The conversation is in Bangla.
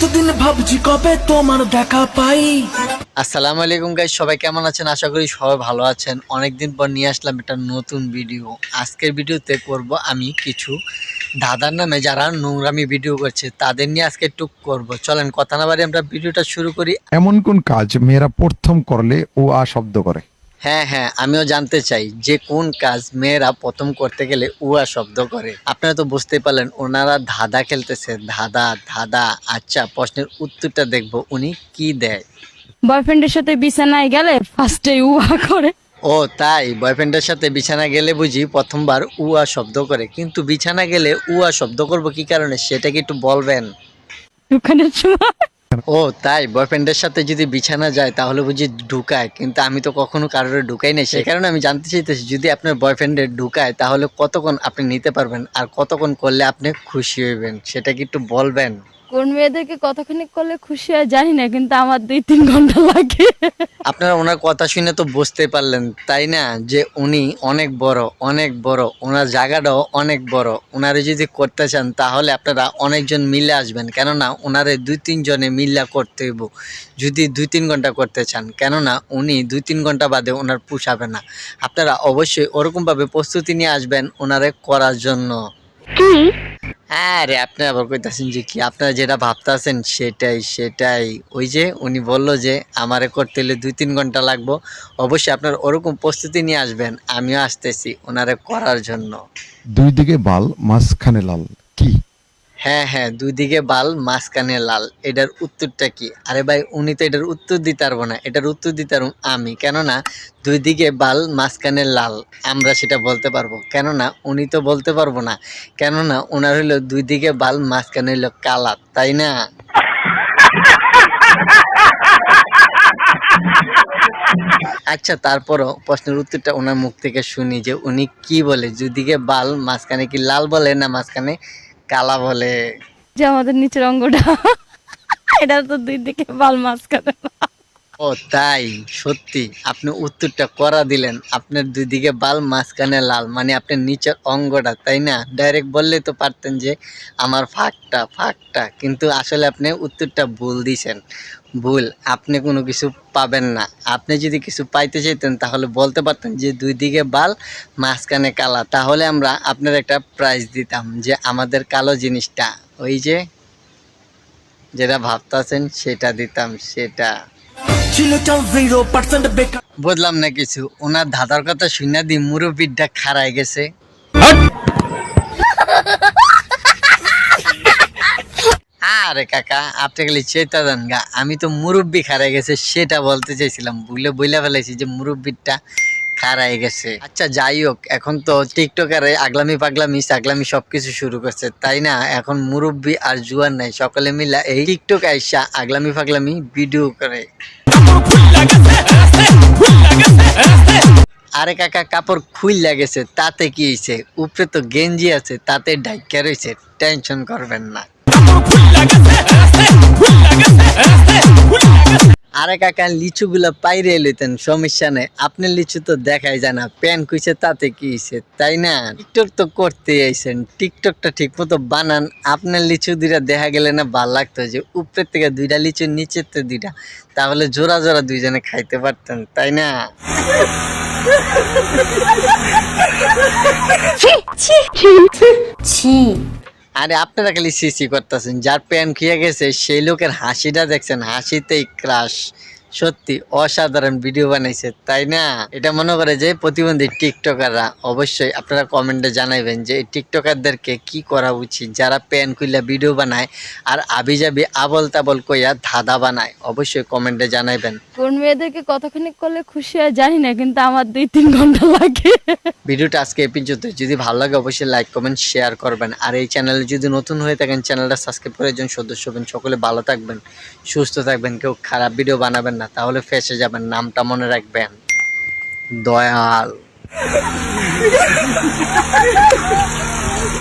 কতদিন ভাবছি কবে তোমার দেখা পাই। আসসালামু আলাইকুম গাইস, সবাই কেমন আছেন? আশা করি সবাই ভালো আছেন। অনেকদিন পর নিয়ে আসলাম একটা নতুন ভিডিও। আজকের ভিডিওতে করব আমি কিছু দাদার নামে যারা নোংরামি ভিডিও করছে তাদের নিয়ে আজকে টুক করব। চলেন কথা না বাড়িয়ে আমরা ভিডিওটা শুরু করি। এমন কোন কাজ মেয়েরা প্রথম করলে ও আ শব্দ করে? হ্যাঁ, আমিও জানতে চাই যে কোন কাজ মেয়েরা প্রথম করতে গেলে উয়া শব্দ করে। আপনারা তো বুঝতেই পারলেন, ওনারা ধাঁধা খেলতেছে। ধাঁধা। আচ্ছা, প্রশ্নের উত্তরটা দেখবো উনি কি দেয়। বয়ফ্রেন্ডের সাথে বিছানায় গেলে ফার্স্টে উহা করে। ও তাই, বয়ফ্রেন্ডের সাথে বিছানা গেলে বুঝি প্রথমবার উয়া শব্দ করে, কিন্তু বিছানা গেলে উয়া শব্দ করব কি কারণে সেটা কি একটু বলবেন? দোকানের সময় ও তাই, বয়ফ্রেন্ডের সাথে যদি বিছানা যায় তাহলে বুঝি ঢুকায়, কিন্তু আমি তো কখনো কারোর ঢুকাই নাই। সেই কারণে আমি জানতে চাইতেছি, যদি আপনার বয়ফ্রেন্ডের ঢুকায় তাহলে কতক্ষণ আপনি নিতে পারবেন আর কতক্ষণ করলে আপনি খুশি হইবেন সেটা কি একটু বলবেন? কোন মেয়েদেরকে কতখানি করলে খুশি হয় জানি না, কিন্তু আমার 2-3 ঘন্টা লাগে। আপনারা ওনার কথা শুনে তো বুঝতে পারলেন তাই না, যে উনি অনেক বড়, ওনার জায়গাটাও অনেক বড়। ওনারে যদি করতে চান তাহলে আপনারা অনেকজন মিলে আসবেন, কেননা ওনারে 2-3 জনে মিলে করতে হইব যদি 2-3 ঘন্টা করতে চান, কেননা উনি 2-3 ঘন্টা বাদে ওনার পুষাবে না। আপনারা অবশ্যই ওরকমভাবে প্রস্তুতি নিয়ে আসবেন ওনারে করার জন্য। আরে আপনি আবার কইতাছেন যে কি, আপনারা যেটা ভাবতাছেন সেটাই। ওই যে উনি বলল যে আমারে করতে হলে 2-3 ঘন্টা লাগবো। অবশ্যই আপনার ওরকম প্রস্তুতি নিয়ে আসবেন, আমিও আসতেছি ওনারে করার জন্য। দুই দিকে বাল মাঝখানে লাল কি? হ্যাঁ, দুই দিকে বাল মাঝখানে লাল, এটার উত্তরটা কি? আরে ভাই, উনি তো এটার উত্তর দিতে পারবো না, এটার উত্তর দিতে পারবো আমি, কেননা দুই দিকে বাল মাঝখানে লাল আমরা সেটা বলতে পারবো, কেননা উনি তো বলতে পারবো না, কেননা ওনার হলো দুই দিকে বাল মাঝখানে হলো কালা, তাই না? আচ্ছা, তারপরও প্রশ্নের উত্তরটা ওনার মুখ থেকে শুনি যে উনি কি বলে, দুদিকে বাল মাঝখানে কি লাল বলে না মাঝখানে কালা বলে? যে আমাদের নিচের অঙ্গটা, এটা তো 2 দিকে বাল মাঝখানে। ও তাই, সত্যি আপনি উত্তরটা করা দিলেন। আপনার দুই দিকে বাল মাঝখানে লাল মানে আপনার নিচের অঙ্গটা, তাই না? ডাইরেক্ট বললেই তো পারতেন যে আমার ফাঁকটা, কিন্তু আসলে আপনি উত্তরটা ভুল দিছেন। ভুল, আপনি কোনো কিছু পাবেন না। আপনি যদি কিছু পাইতে চাইতেন তাহলে বলতে পারতেন যে দুই দিকে বাল মাঝখানে কালা, তাহলে আমরা আপনার একটা প্রাইজ দিতাম, যে আমাদের কালো জিনিসটা ওই যে যেটা ভাবতেছেন সেটা দিতাম, সেটা। ছেলেটা 0% বেকার। বুঝলাম না কিছু, ওনার ধাঁধার কথা শুনে দি মুরব্বিটা খারাই গেছে। আরে কাকা, আপনি খালি চেতা দেন গা, আমি তো মুরব্বি খারাই গেছে সেটা বলতে চাইছিলাম, বইলা ফেলাইছি যে মুরব্বিটা খারাই গেছে। আচ্ছা যাই হোক, এখন তো টিকটকারে আগলামি সবকিছু শুরু করছে, তাই না? এখন মুরব্বি আর জুয়ান নাই, সকলে মিলা এই টিকটক আইসা আগলামি ভিডিও করে। আরে কাকা, কাপড় খুইলা গেছে তাতে কি হইছে? উপরে তো গেঞ্জি আছে, তাতে ঢাইকা রইছে, টেনশন করবেন না। আরে কাকা, লিচু গুলা পাইরে লইতেন, সমস্যা নেই। আপনার লিচু তো দেখাই যায় না, প্যান কুইছে তাতে কি হইছে, তাই না? টিকটক তো করতে আইছেন, টিকটকটা ঠিক মতো বানান। আপনার লিচু দুইটা দেখা গেলে না ভাল লাগতো, যে উপরের থেকে 2টা লিচু, নিচের থেকে 2টা, তাহলে জোড়া দুইজনে খাইতে পারতেন, তাই না? আরে আপনারা খালি সিসি করতেছেন, যার প্যান খেয়ে গেছে সেই লোকের হাসিটা দেখছেন, হাসিতেই ক্রাশ। সত্যি অসাধারণ ভিডিও বানাইছে, তাই না? এটা মনে করে যে প্রতিবন্ধী টিকটকাররা, অবশ্যই আপনারা কমেন্টে জানাইবেন যে এই টিকটকারদেরকে কি করা উচিত, যারা প্যান খুইলা ভিডিও বানায় আর আবিজাবি আবল তাবল কইয়া ধাঁধা বানায়। অবশ্যই কমেন্টে জানাইবেন। কোন মেয়েদেরকে কতখানি করলে খুশি হয় জানি না, কিন্তু আমার 2-3 ঘন্টা লাগে। ভিডিওটা আজকে এই পর্যন্ত। যদি ভালো লাগে অবশ্যই লাইক কমেন্ট শেয়ার করবেন, আর এই চ্যানেলে যদি নতুন হয়ে থাকেন চ্যানেলটা সাবস্ক্রাইব করে একজন সদস্য হবেন। সকলে ভালো থাকবেন, সুস্থ থাকবেন, কেউ খারাপ ভিডিও বানাবেন না, তাহলে ফেঁসে যাবেন। নামটা মনে রাখবেন, দয়াল।